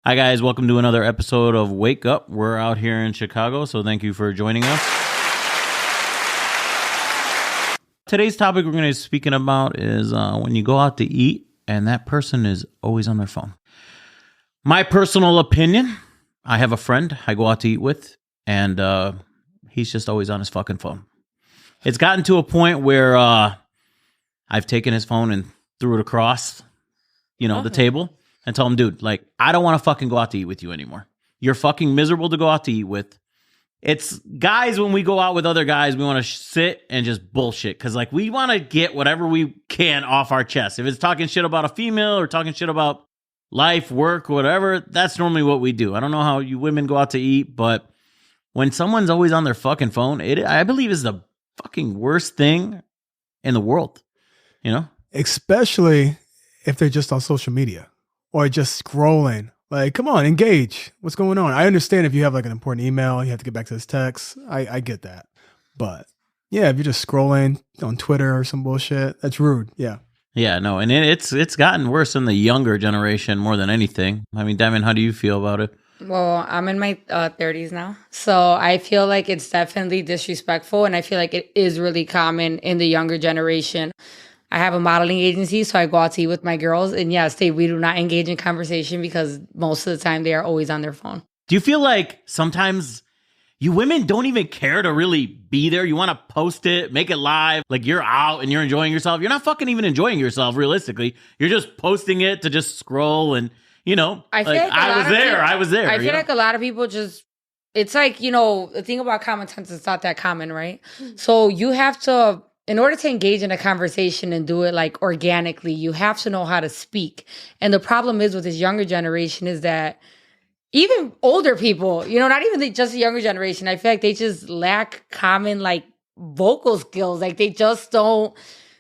Hi, guys. Welcome to another episode of Wake Up. We're out here in Chicago, so thank you for joining us. Today's topic we're going to be speaking about is when you go out to eat and that person is always on their phone. My personal opinion, I have a friend I go out to eat with, and he's just always on his fucking phone. It's gotten to a point where I've taken his phone and threw it across, the table. And tell him, dude, like, I don't want to fucking go out to eat with you anymore. You're fucking miserable to go out to eat with. It's guys, when we go out with other guys, we want to sit and just bullshit. Because, like, we want to get whatever we can off our chest. If it's talking shit about a female or talking shit about life, work, whatever, that's normally what we do. I don't know how you women go out to eat, but when someone's always on their fucking phone, I believe is the fucking worst thing in the world, Especially if they're just on social media. Or just scrolling. Like, come on, engage. What's going on? I understand if you have like an important email, you have to get back to this text. I get that. But yeah, if you're just scrolling on Twitter or some bullshit, that's rude. Yeah. Yeah, no, and it's gotten worse in the younger generation more than anything. I mean, Diamond, how do you feel about it? Well, I'm in my 30s now. So I feel like it's definitely disrespectful. And I feel like it is really common in the younger generation. I have a modeling agency, so I go out to eat with my girls. And yes, we do not engage in conversation because most of the time they are always on their phone. Do you feel like sometimes you women don't even care to really be there? You want to post it, make it live, like you're out and you're enjoying yourself. You're not fucking even enjoying yourself, realistically. You're just posting it to just scroll and, I feel like I was there. I feel like a lot of people just, it's like, the thing about common sense is not that common, right? So you have to, in order to engage in a conversation and do it like organically, you have to know how to speak. And the problem is with this younger generation is that even older people, not even just the younger generation, I feel like they just lack common like vocal skills. Like they just don't,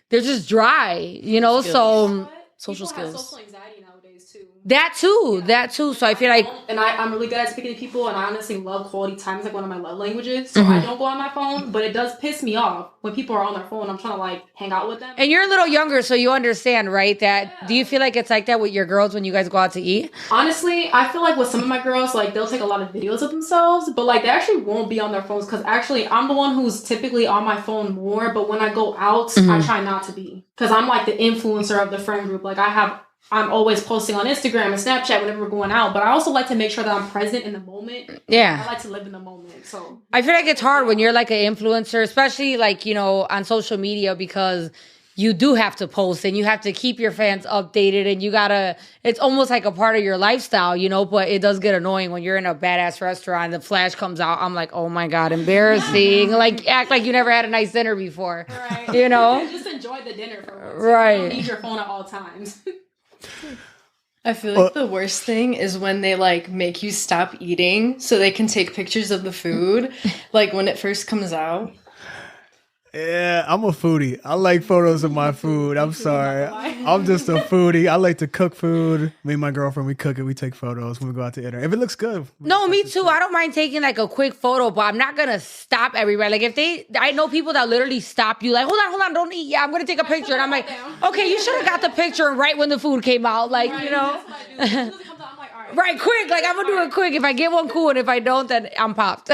they're just dry, so social skills. Social anxiety nowadays too. That too. So I feel like, and I'm really good at speaking to people, and I honestly love quality time. It's like one of my love languages. So I don't go on my phone, but it does piss me off when people are on their phone. I'm trying to like hang out with them. And you're a little younger, so you understand, right? Do you feel like it's like that with your girls when you guys go out to eat? Honestly, I feel like with some of my girls, like they'll take a lot of videos of themselves, but like they actually won't be on their phones because actually I'm the one who's typically on my phone more. But when I go out, I try not to be because I'm like the influencer of the friend group. Like I'm always posting on Instagram and Snapchat whenever we're going out, but I also like to make sure that I'm present in the moment. Yeah. I like to live in the moment. So I feel like it's hard when you're like an influencer, especially like, on social media, because you do have to post and you have to keep your fans updated and it's almost like a part of your lifestyle, but it does get annoying when you're in a badass restaurant and the flash comes out. I'm like, oh my God, embarrassing. Like act like you never had a nice dinner before, right. Just enjoy the dinner for once. Right. You don't need your phone at all times. I feel like the worst thing is when they like make you stop eating so they can take pictures of the food, like when it first comes out. Yeah, I'm a foodie. I like photos of my food. I'm sorry. I'm just a foodie. I like to cook food. Me and my girlfriend, we cook it. We take photos when we go out to dinner. If it looks good. No, me too. I don't mind taking like a quick photo, but I'm not going to stop everybody. Like I know people that literally stop you like, hold on, don't eat. Yeah, I'm going to take a picture. And I'm like, okay, you should have got the picture right when the food came out. Like, right, that's what I do. As soon as it comes out, I'm like, all right. Right, quick. Like, I'm going to do it quick. If I get one, cool. And if I don't, then I'm popped.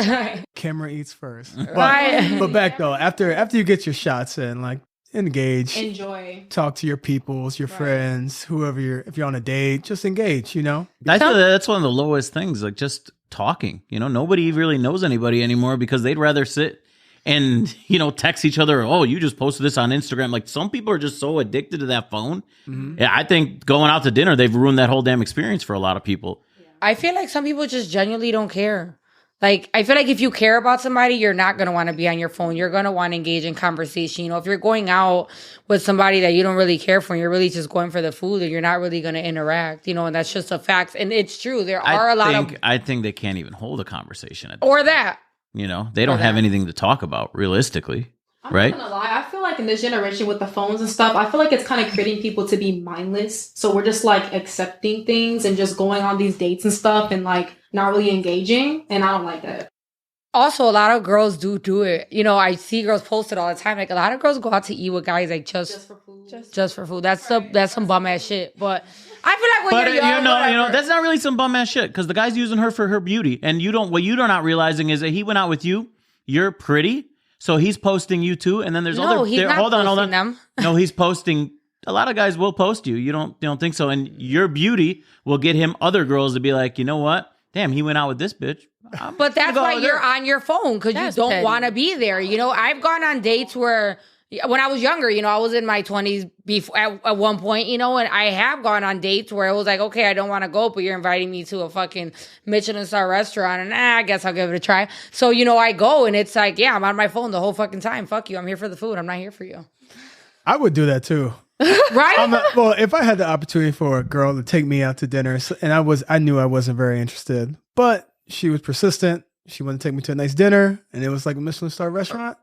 Camera eats first. Right. But back though, after you get your shots in, like engage. Enjoy. Talk to your peoples, your friends, whoever if you're on a date, just engage, I feel that's one of the lowest things, like just talking. Nobody really knows anybody anymore because they'd rather sit and, text each other, oh, you just posted this on Instagram. Like some people are just so addicted to that phone. Yeah, I think going out to dinner, they've ruined that whole damn experience for a lot of people. I feel like some people just genuinely don't care. Like, I feel like if you care about somebody, you're not going to want to be on your phone. You're going to want to engage in conversation. If you're going out with somebody that you don't really care for, and you're really just going for the food, and you're not really going to interact, and that's just a fact. And it's true. I think they can't even hold a conversation at or that. They don't have anything to talk about, realistically. Right? I'm not gonna lie. I feel like in this generation with the phones and stuff, I feel like it's kind of creating people to be mindless. So we're just like accepting things and just going on these dates and stuff and like not really engaging. And I don't like that. Also, a lot of girls do it. You know, I see girls post it all the time. Like, a lot of girls go out to eat with guys like just for food. Just for food. That's some bum ass shit. But I feel like when you're young, whatever. That's not really some bum ass shit because the guy's using her for her beauty, and what you're not realizing is that he went out with you. You're pretty, so he's posting you too. And then there's other. He's not hold on. Them. No, he's posting. A lot of guys will post you. You don't think so? And your beauty will get him other girls to be like, you know what? Damn, he went out with this bitch. But that's why you're on your phone because you don't want to be there. You know, I've gone on dates where when I was younger, you know, I was in my 20s before, at one point, you know, and I have gone on dates where it was like, okay, I don't want to go, but you're inviting me to a fucking Michelin star restaurant and I guess I'll give it a try. So, you know, I go and it's like, yeah, I'm on my phone the whole fucking time. Fuck you. I'm here for the food. I'm not here for you. I would do that too. Right? Well, if I had the opportunity for a girl to take me out to dinner and I knew I wasn't very interested, but she was persistent. She wanted to take me to a nice dinner, and it was like a Michelin star restaurant.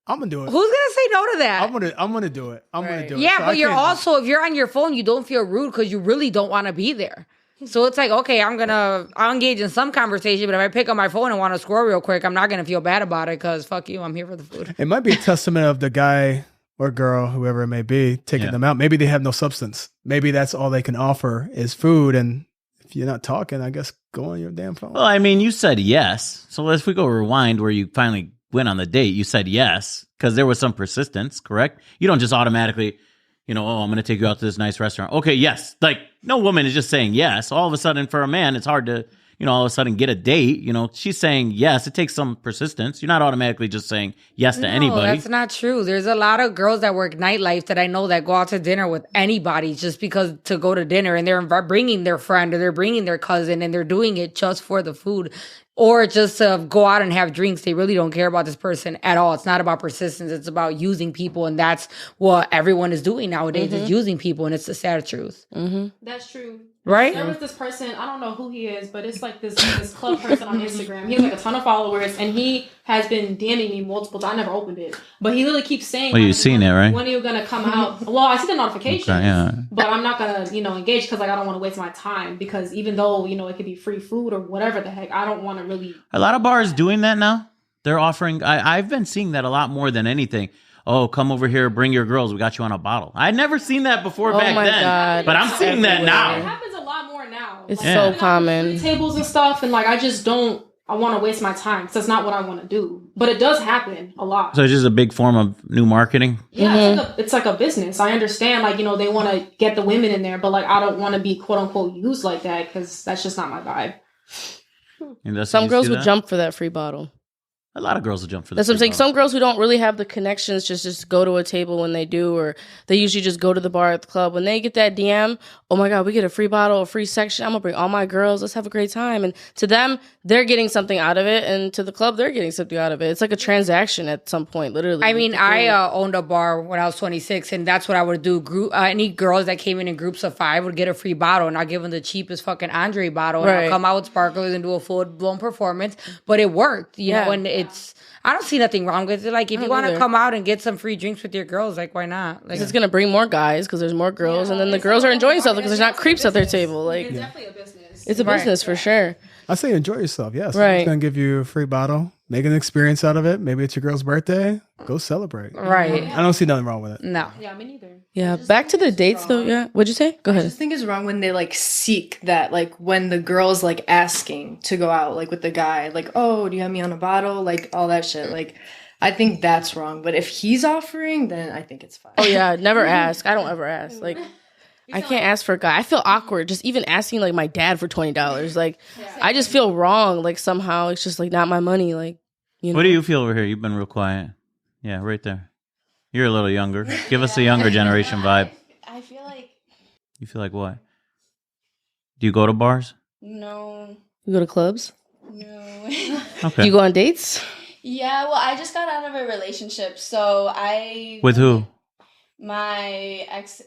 I'm gonna do it. Who's gonna say no to that? I'm gonna do it. I'm gonna do it. Yeah, so but you're also, if you're on your phone, you don't feel rude because you really don't want to be there. So it's like, okay, I'll engage in some conversation, but if I pick up my phone and want to scroll real quick, I'm not gonna feel bad about it because fuck you, I'm here for the food. It might be a testament of the guy or girl, whoever it may be, taking them out. Maybe they have no substance. Maybe that's all they can offer is food, and if you're not talking, I guess go on your damn phone. Well, I mean, you said yes. So if we go rewind where you finally went on the date, you said yes because there was some persistence, correct? You don't just automatically, you know, oh, I'm going to take you out to this nice restaurant. Okay, yes. Like, no woman is just saying yes. All of a sudden, for a man, it's hard to, you know, all of a sudden get a date. You know, she's saying yes. It takes some persistence. You're not automatically just saying yes to anybody. That's not true. There's a lot of girls that work nightlife that I know that go out to dinner with anybody just because to go to dinner, and they're bringing their friend or they're bringing their cousin and they're doing it just for the food or just to go out and have drinks. They really don't care about this person at all. It's not about persistence. It's about using people. And that's what everyone is doing nowadays is using people. And it's the sad truth. Mm-hmm. That's true. Right? There was this person, I don't know who he is, but it's like this club person on Instagram. He has like a ton of followers, and he has been DMing me multiple times. I never opened it. But he literally keeps saying, well, you've seen it, right? When are you going to come out? Well, I see the notifications, okay, yeah. But I'm not going to, you know, engage because like I don't want to waste my time because even though, you know, it could be free food or whatever the heck, I don't want to really. A lot of bars doing that now. They're offering, I've been seeing that a lot more than anything. Oh, come over here, bring your girls. We got you on a bottle. I'd never seen that before back then. God. But I'm seeing that now. It happens a lot more now. It's so common. Tables and stuff, and like I just don't. I want to waste my time because that's not what I want to do. But it does happen a lot. So it's just a big form of new marketing. Yeah, it's like a business. I understand, like, you know, they want to get the women in there, but like I don't want to be quote unquote used like that because that's just not my vibe. Some girls would jump for that free bottle. A lot of girls will jump for that. That's what I'm saying. Some girls who don't really have the connections just go to a table when they do, or they usually just go to the bar at the club. When they get that DM, oh my God, we get a free bottle, a free section. I'm going to bring all my girls. Let's have a great time. And to them, they're getting something out of it. And to the club, they're getting something out of it. It's like a transaction at some point, literally. I mean, I owned a bar when I was 26, and that's what I would do. Any girls that came in groups of 5 would get a free bottle, and I'll give them the cheapest fucking Andre bottle. And I'll come out with sparklers and do a full-blown performance. But it worked, you know, and it's... I don't see nothing wrong with it. Like, if you want to come out and get some free drinks with your girls, like, why not? Like, it's going to bring more guys because there's more girls, and then the girls are enjoying themselves because there's not creeps at their table. Like, it's definitely a business. It's a business for sure. I say enjoy yourself. Yes. Right. It's going to give you a free bottle. Make an experience out of it. Maybe it's your girl's birthday. Go celebrate. Right. I don't see nothing wrong with it. No. Yeah, me neither. Yeah. Back to the dates though. Yeah. What'd you say? Go ahead. I just think it's wrong when they like seek that, like when the girl's like asking to go out, like with the guy, like, oh, do you have me on a bottle? Like all that shit. Like, I think that's wrong. But if he's offering, then I think it's fine. Oh yeah. Never ask. I don't ever ask. Like, I can't ask for a guy. I feel awkward just even asking like my dad for $20. Like, I just feel wrong. Like somehow it's just like not my money. Like, you know. What do you feel over here? You've been real quiet. Yeah, right there. You're a little younger. Give us a younger generation vibe. I feel like... You feel like what? Do you go to bars? No. You go to clubs? No. Okay. Do you go on dates? Yeah, well, I just got out of a relationship, so I... With who? My ex...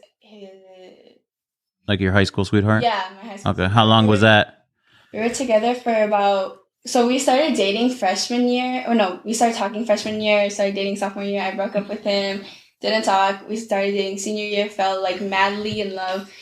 Like your high school sweetheart? Yeah, my high school. Okay. How long was that? We were together for about... So we started dating freshman year. Oh, no. We started talking freshman year. Started dating sophomore year. I broke up with him. Didn't talk. We started dating senior year. Fell like madly in love.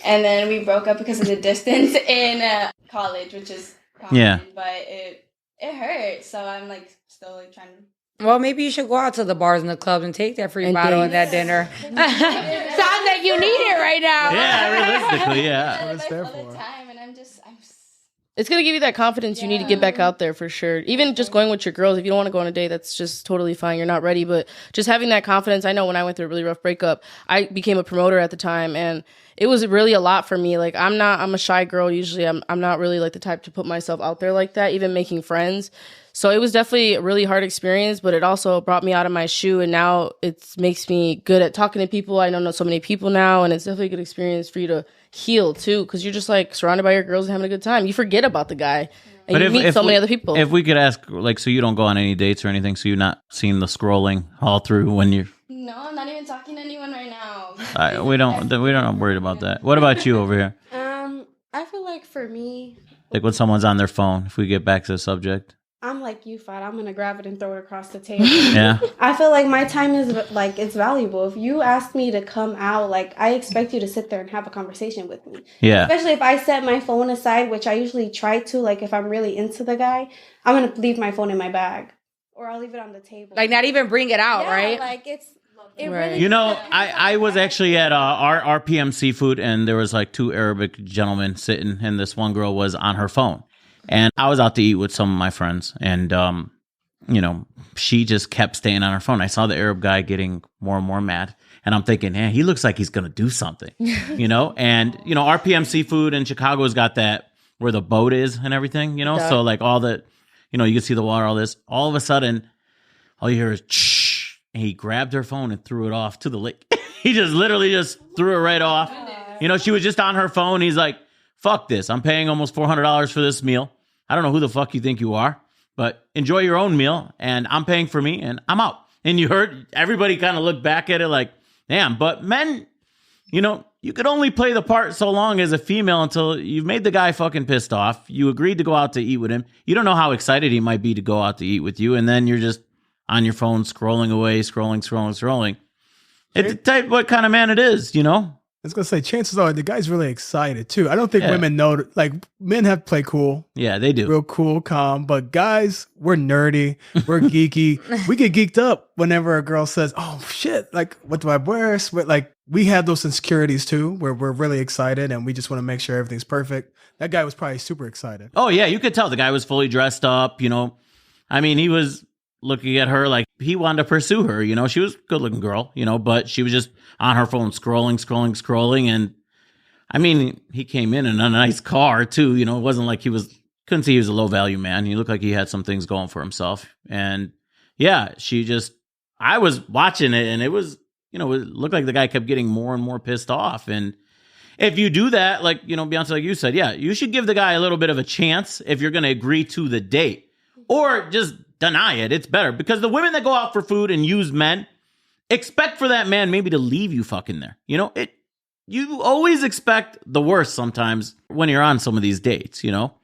And then we broke up because of the distance in college, which is common. Yeah. But it it hurts. So I'm like still like trying to. Well, maybe you should go out to the bars and the clubs and take that free bottle and that dinner. Sounds like you need it right now. Yeah, realistically, yeah. I What it's there all the for. time, and I'm It's going to give you that confidence you need to get back out there for sure. Even just going with your girls, if you don't want to go on a date, that's just totally fine. You're not ready. But just having that confidence. I know when I went through a really rough breakup, I became a promoter at the time. And it was really a lot for me. Like, I'm a shy girl usually. I'm not really like the type to put myself out there like that, even making friends. So it was definitely a really hard experience, but it also brought me out of my shoe. And now it makes me good at talking to people. I know so many people now. And it's definitely a good experience for you to heal too, because you're just like surrounded by your girls and having a good time. You forget about the guy and you meet so many other people. If we could ask, like, so you don't go on any dates or anything, so you're not seeing the scrolling all through when you're... No, I'm not even talking to anyone right now. we don't worried about that. What about you over here? I feel like for me, Like when someone's on their phone, if we get back to the subject. I'm like you, Fat. I'm going to grab it and throw it across the table. Yeah. I feel like my time is like, it's valuable. If you ask me to come out, like I expect you to sit there and have a conversation with me. Yeah. Especially if I set my phone aside, which I usually try to, like if I'm really into the guy, I'm going to leave my phone in my bag or I'll leave it on the table. Like not even bring it out, yeah, right? Like it Right. really. You know, I was actually at RPM Seafood, and there was like two Arabic gentlemen sitting, and this one girl was on her phone. And I was out to eat with some of my friends, and, you know, she just kept staying on her phone. I saw the Arab guy getting more and more mad, and I'm thinking, man, he looks like he's going to do something, you know? And, you know, RPM Seafood in Chicago's got that where the boat is and everything, you know? Yeah. So, like, all the, you know, you can see the water, all this. All of a sudden, all you hear is, shh, and he grabbed her phone and threw it off to the lake. He just literally just threw it right off. You know, she was just on her phone. He's like, fuck this. I'm paying almost $400 for this meal. I don't know who the fuck you think you are, but enjoy your own meal, and I'm paying for me, and I'm out. And you heard everybody kind of look back at it like, damn. But men, you know, you could only play the part so long as a female until you've made the guy fucking pissed off. You agreed to go out to eat with him. You don't know how excited he might be to go out to eat with you, and then you're just on your phone scrolling away, scrolling. It's the type what kind of man it is, you know? I was gonna say, chances are the guy's really excited too. I don't think women know. Like men have to play cool, Yeah, they do. real cool, calm. But guys, we're nerdy, we're geeky. We get geeked up whenever a girl says, "Oh shit!" Like, what do I wear? Like, we have those insecurities too, where we're really excited and we just want to make sure everything's perfect. That guy was probably super excited. Oh, yeah, you could tell the guy was fully dressed up, you know. I mean, he was looking at her like he wanted to pursue her, you know. She was a good-looking girl, you know, but she was just on her phone scrolling. And, I mean, he came in a nice car, too, you know. It wasn't like couldn't see he was a low-value man. He looked like he had some things going for himself. And, yeah, I was watching it, and it was, you know, it looked like the guy kept getting more and more pissed off. And if you do that, like, you know, Beyonce, like you said, yeah, you should give the guy a little bit of a chance if you're going to agree to the date. Or just deny it. It's better. Because the women that go out for food and use men, expect for that man maybe to leave you fucking there. You know, you always expect the worst sometimes when you're on some of these dates, you know?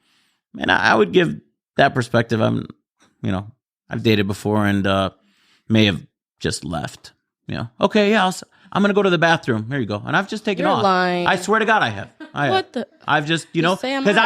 And I would give that perspective. I've dated before and may have just left. You know, okay, yeah, I'm going to go to the bathroom. Here you go. And I've just taken You're off. lying. I swear to God I have. What the? I've just, you know, say I'm because out.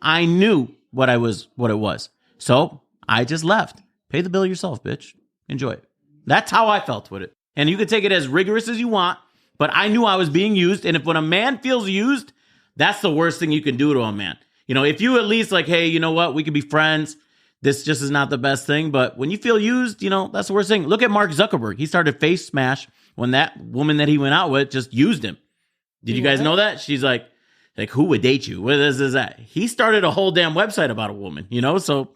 I knew what it was. So I just left. Pay the bill yourself, bitch. Enjoy it. That's how I felt with it. And you can take it as rigorous as you want, but I knew I was being used. And when a man feels used, that's the worst thing you can do to a man. You know, if you at least like, hey, you know what? We could be friends. This just is not the best thing. But when you feel used, you know, that's the worst thing. Look at Mark Zuckerberg. He started Face Smash when that woman that he went out with just used him. Did you guys know that? She's like, who would date you? What is that? He started a whole damn website about a woman, you know? So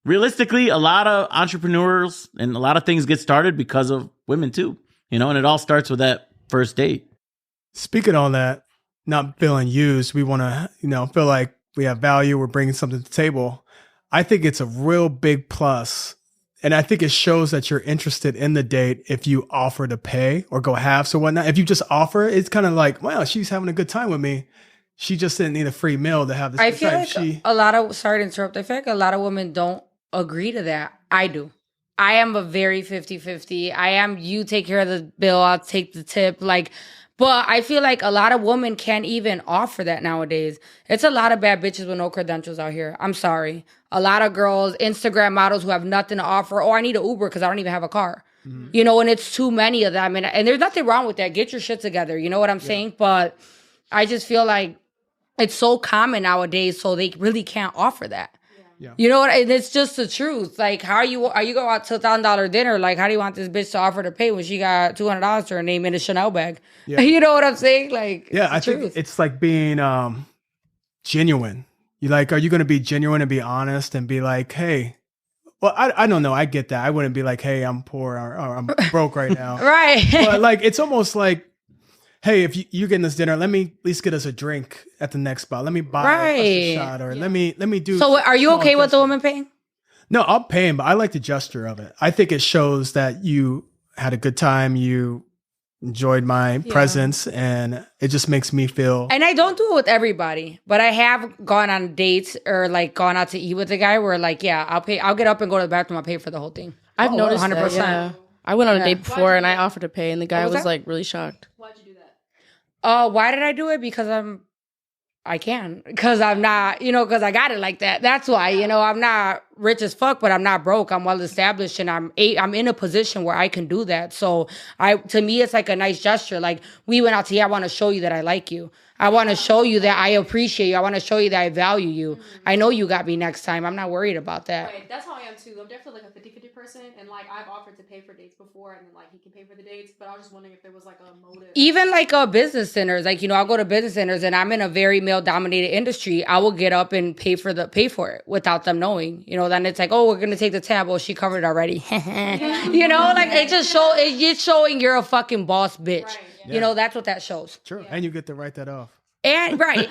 realistically, a lot of entrepreneurs and a lot of things get started because of women too, you know, and it all starts with that first date. Speaking on that, not feeling used, we want to, you know, feel like we have value. We're bringing something to the table. I think it's a real big plus. And I think it shows that you're interested in the date if you offer to pay or go halves or whatnot. If you just offer, it's kind of like, wow, she's having a good time with me. She just didn't need a free meal to have this. I feel time. like sorry to interrupt. I feel like a lot of women don't agree to that. I do. I am a very 50-50. You take care of the bill, I'll take the tip. Like, But I feel like a lot of women can't even offer that nowadays. It's a lot of bad bitches with no credentials out here. I'm sorry. A lot of girls, Instagram models who have nothing to offer. Oh, I need an Uber because I don't even have a car. You know, and it's too many of them. And there's nothing wrong with that. Get your shit together. You know what I'm saying? But I just feel like it's so common nowadays, so they really can't offer that. Yeah. You know what? And it's just the truth. Like, are you go out to $1,000 dinner? Like, how do you want this bitch to offer to pay when she got $200 to her name in a Chanel bag? Yeah. You know what I'm saying? Like, Yeah, I think it's like being genuine. You like, are you going to be genuine and be honest and be like, hey, well, I don't know. I get that. I wouldn't be like, hey, I'm poor or I'm broke right now. Right. But like, it's almost like, hey, if you're getting this dinner, let me at least get us a drink at the next spot. Let me buy us a shot, or let me do. So are you okay with the woman paying? No, I'll pay him, but I like the gesture of it. I think it shows that you had a good time. You enjoyed my presence, and it just makes me feel. And I don't do it with everybody, but I have gone on dates or like gone out to eat with a guy where like, yeah, I'll pay. I'll get up and go to the bathroom. I'll pay for the whole thing. I've noticed 100%. that, yeah. I went on a date before and I offered to pay, and the guy was like really shocked. Why'd you do that? Why did I do it? Because I can. Because I'm not, because I got it like that. That's why, I'm not rich as fuck, but I'm not broke. I'm well established, and I'm in a position where I can do that. So to me, it's like a nice gesture. Like, we went out to eat. I want to show you that I like you. I want to show you that I appreciate you. I want to show you that I value you. I know you got me next time. I'm not worried about that. Right, that's how I am too. I'm definitely like a 50-50 person, and like I've offered to pay for dates before, and then like he can pay for the dates. But I was just wondering if there was like a motive. Even like business dinners, like I'll go to business dinners, and I'm in a very male-dominated industry. I will get up and pay for it without them knowing. Then it's like, oh, we're gonna take the tab. Well, she covered it already. Like it's showing you're a fucking boss bitch. Right, That's what that shows. Sure, and you get to write that off. And right.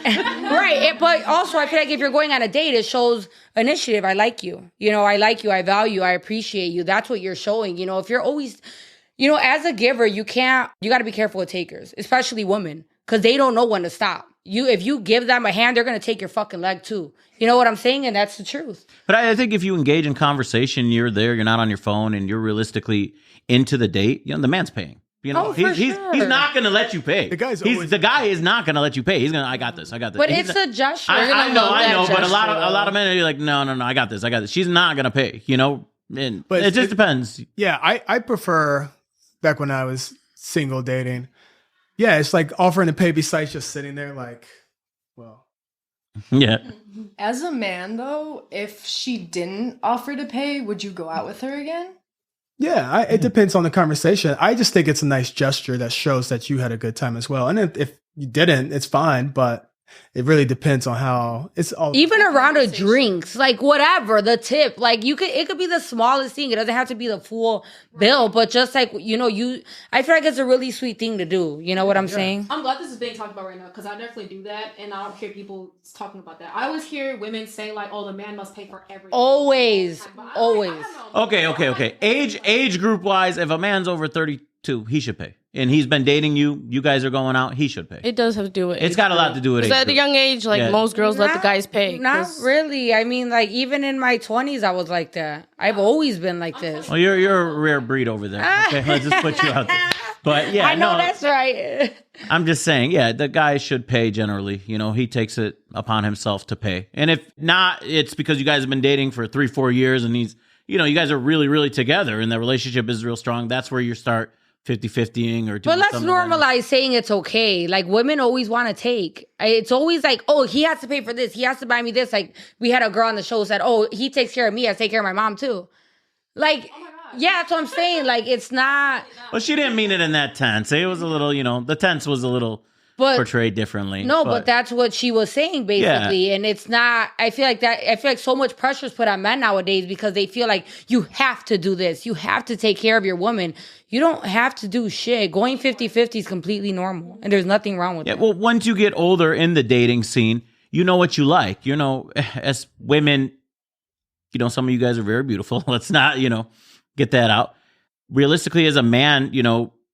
But also, I feel like if you're going on a date, it shows initiative. I like you. I like you. I value you. I appreciate you. That's what you're showing. If you're always, as a giver, you got to be careful with takers, especially women, because they don't know when to stop. If you give them a hand, they're going to take your fucking leg too. You know what I'm saying? And that's the truth. But I think if you engage in conversation, you're there, you're not on your phone, and you're realistically into the date, the man's paying. He's not going to let you pay. The guy is not going to let you pay. He's going to, I got this. But it's a gesture. I know. But a lot of men are like, no, I got this. She's not going to pay, but it just depends. Yeah. I prefer back when I was single dating. Yeah. It's like offering to pay besides just sitting there like, well. Yeah. As a man though, if she didn't offer to pay, would you go out with her again? Yeah, it depends on the conversation. I just think it's a nice gesture that shows that you had a good time as well. And if you didn't, it's fine, but it really depends on how it's all. Even around a drinks, like whatever, the tip, like it could be the smallest thing. It doesn't have to be the full bill, but just like, I feel like it's a really sweet thing to do. You know what I'm saying? I'm glad this is being talked about right now, because I definitely do that, and I don't hear people talking about that. I always hear women say like, oh, the man must pay for everything. Always. Okay. Age group wise, if a man's over 32, he should pay. And he's been dating you. You guys are going out. He should pay. It does have to do with It's got a lot to do with age. At a young age, most girls let the guys pay. Not really. I mean, like even in my 20s, I was like that. I've always been like this. Well, you're a rare breed over there. Okay, let's just put you out there. But yeah, I know that's right. I'm just saying, the guy should pay generally. He takes it upon himself to pay. And if not, it's because you guys have been dating for 3-4 years, and he's, you guys are really, really together, and the relationship is real strong. That's where you start 50-50ing or doing. But let's normalize saying it's okay. Like women always want to take. It's always like, oh, he has to pay for this. He has to buy me this. Like we had a girl on the show who said, oh, he takes care of me. I take care of my mom too. Like, yeah, that's what I'm saying. Like it's not. Well, she didn't mean it in that tense. It was a little, the tense was a little portrayed differently. No, but that's what she was saying basically. Yeah. And it's not, I feel like so much pressure is put on men nowadays because they feel like you have to do this. You have to take care of your woman. You don't have to do shit. Going 50-50 is completely normal. And there's nothing wrong with that. Well, once you get older in the dating scene, you know what you like. As women, some of you guys are very beautiful. Let's not, get that out. Realistically, as a man,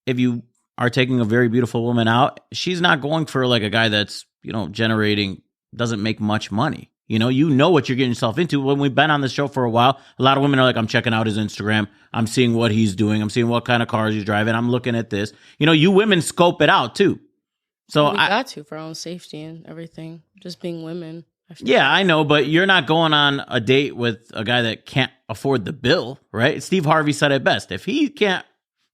if you are taking a very beautiful woman out, she's not going for like a guy that's, doesn't make much money. You know what you're getting yourself into. When we've been on the show for a while, a lot of women are like, I'm checking out his Instagram. I'm seeing what he's doing. I'm seeing what kind of cars he's driving. I'm looking at this. You women scope it out too. So We got to for our own safety and everything. Just being women. Yeah, I know, but you're not going on a date with a guy that can't afford the bill, right? Steve Harvey said it best. If he can't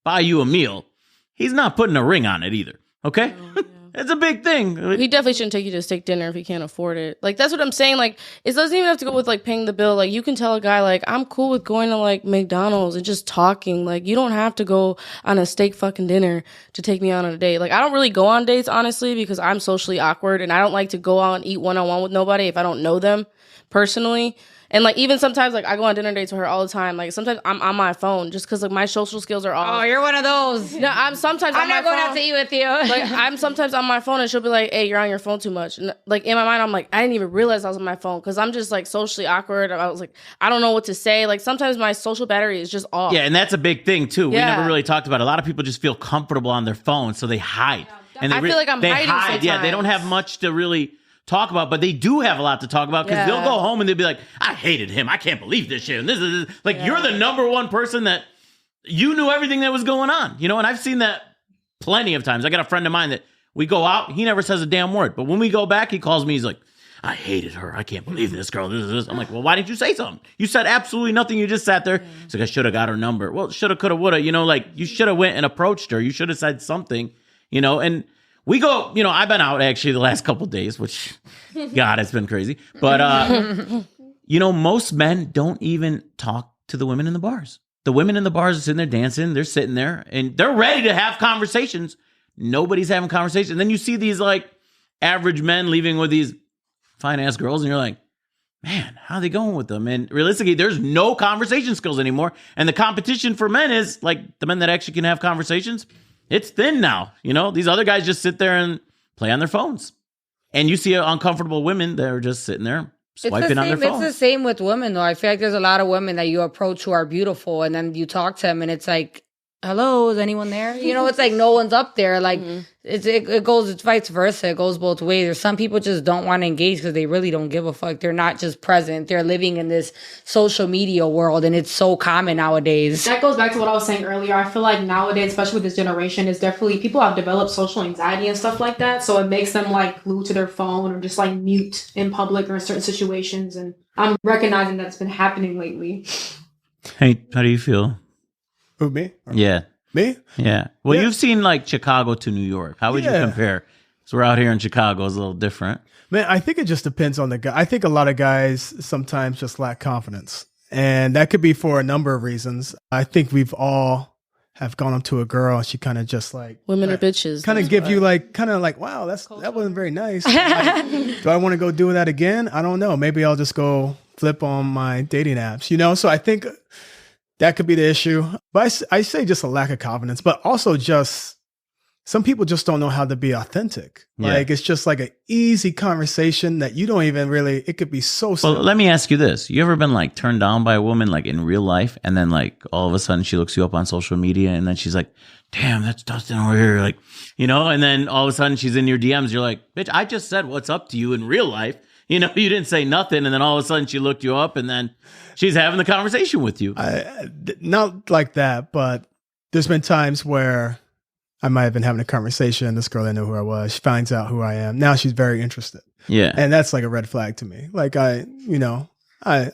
buy you a meal, he's not putting a ring on it either. Okay? Oh, yeah. It's a big thing. He definitely shouldn't take you to steak dinner if he can't afford it. Like, that's what I'm saying. Like, it doesn't even have to go with, like, paying the bill. Like, you can tell a guy, like, I'm cool with going to, like, McDonald's and just talking. Like, you don't have to go on a steak fucking dinner to take me out on a date. Like, I don't really go on dates, honestly, because I'm socially awkward and I don't like to go out and eat one-on-one with nobody if I don't know them personally. And, like, even sometimes, like, I go on dinner dates with her all the time. Like, sometimes I'm on my phone just because, like, my social skills are off. Oh, you're one of those. No, I'm sometimes on my not phone. going out to eat with you. Like, I'm sometimes on my phone and she'll be like, hey, you're on your phone too much. And, like, in my mind, I'm like, I didn't even realize I was on my phone because I'm just, like, socially awkward. I was like, I don't know what to say. Like, sometimes my social battery is just off. Yeah, and that's a big thing, too. We Yeah. never really talked about it. A lot of people just feel comfortable on their phone, so they hide. And they I feel like I'm hiding sometimes. Yeah, they don't have much to really talk about, but they do have a lot to talk about because they'll go home and they'll be like, I hated him. I can't believe this shit. And this is like, you're the number one person that you knew everything that was going on, you know? And I've seen that plenty of times. I got a friend of mine that we go out, he never says a damn word. But when we go back, he calls me, he's like, I hated her. I can't believe this girl. This. I'm like, well, why didn't you say something? You said absolutely nothing. You just sat there. He's like, I should have got her number. Well, shoulda, coulda, woulda. You know, like, you should have went and approached her. You should have said something, you know? And we go, you know, I've been out actually the last couple of days, which, God, it's been crazy. But, you know, most men don't even talk to the women in the bars. The women in the bars are sitting there dancing. They're sitting there and they're ready to have conversations. Nobody's having conversations. And then you see these like average men leaving with these fine ass girls and you're like, man, how are they going with them? And realistically, there's no conversation skills anymore. And the competition for men is like the men that actually can have conversations. It's thin now, you know? These other guys just sit there and play on their phones. And you see uncomfortable women that are just sitting there swiping on their phones. It's the same with women, though. I feel like there's a lot of women that you approach who are beautiful, and then you talk to them, and it's like, hello, is anyone there? You know, it's like no one's up there. Like, it's vice versa. It goes both ways. There's some people just don't want to engage because they really don't give a fuck. They're not just present. They're living in this social media world, and it's so common nowadays. That goes back to what I was saying earlier. I feel like nowadays, especially with this generation, is definitely people have developed social anxiety and stuff like that. So it makes them like glued to their phone or just like mute in public or in certain situations. And I'm recognizing that's been happening lately. Hey, how do you feel? Who, me? Yeah. Me? Yeah. Well, you've seen like Chicago to New York. How would you compare? So we're out here in Chicago. It's a little different. Man, I think it just depends on the guy. I think a lot of guys sometimes just lack confidence. And that could be for a number of reasons. I think we've all have gone up to a girl and she kind of just like... Women are bitches. Kind of give you like, wow, that wasn't very nice. Like, do I want to go do that again? I don't know. Maybe I'll just go flip on my dating apps, you know? So I think... that could be the issue. But I say just a lack of confidence, but also just some people just don't know how to be authentic. Yeah. Like it's just like an easy conversation that you don't even really, it could be so simple. Well, let me ask you this. You ever been like turned down by a woman like in real life and then like all of a sudden she looks you up on social media and then she's like, damn, that's Dustin over here. Like, you know, and then all of a sudden she's in your DMs. You're like, bitch, I just said what's up to you in real life. You know, you didn't say nothing. And then all of a sudden she looked you up and then she's having the conversation with you. Not like that, but there's been times where I might have been having a conversation. This girl didn't know who I was. She finds out who I am. Now she's very interested. Yeah. And that's like a red flag to me. Like I'm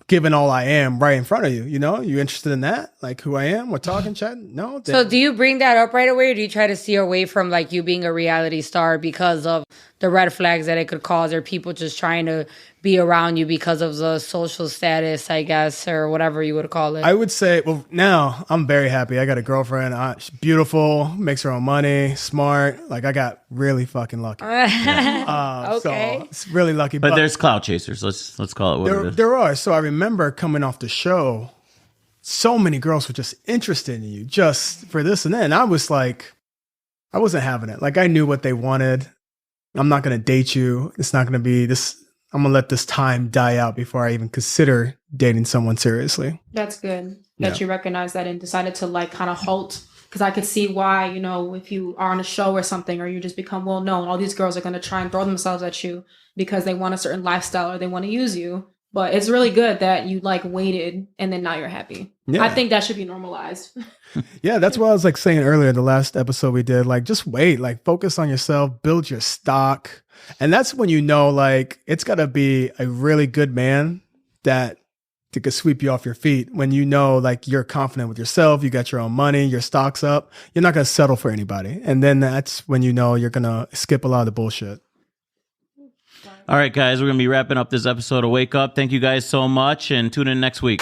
giving all I am right in front of you. You know, you interested in that? Like who I am? We're talking, chatting? No. So do you bring that up right away, or do you try to steer away from like you being a reality star because of the red flags that it could cause, or people just trying to be around you because of the social status, I guess, or whatever you would call it? I would say, well, now I'm very happy. I got a girlfriend. She's beautiful, makes her own money, smart. Like I got really fucking lucky. Okay. So it's really lucky. But there's clout chasers. Let's call it what it is. There are. So I remember coming off the show, so many girls were just interested in you just for this and that. And I was like, I wasn't having it. Like I knew what they wanted. I'm not going to date you. It's not going to be this. I'm going to let this time die out before I even consider dating someone seriously. That's good that you recognize that and decided to like kind of halt. Because I could see why, you know, if you are on a show or something, or you just become well known, all these girls are going to try and throw themselves at you because they want a certain lifestyle or they want to use you. But it's really good that you like waited and then now you're happy. Yeah. I think that should be normalized. Yeah, that's what I was like saying earlier in the last episode we did. Like, just wait, like focus on yourself, build your stock. And that's when you know, like, it's got to be a really good man that could sweep you off your feet. When you know, like, you're confident with yourself, you got your own money, your stock's up, you're not going to settle for anybody. And then that's when you know you're going to skip a lot of the bullshit. All right, guys, we're going to be wrapping up this episode of Wake Up. Thank you guys so much, and tune in next week.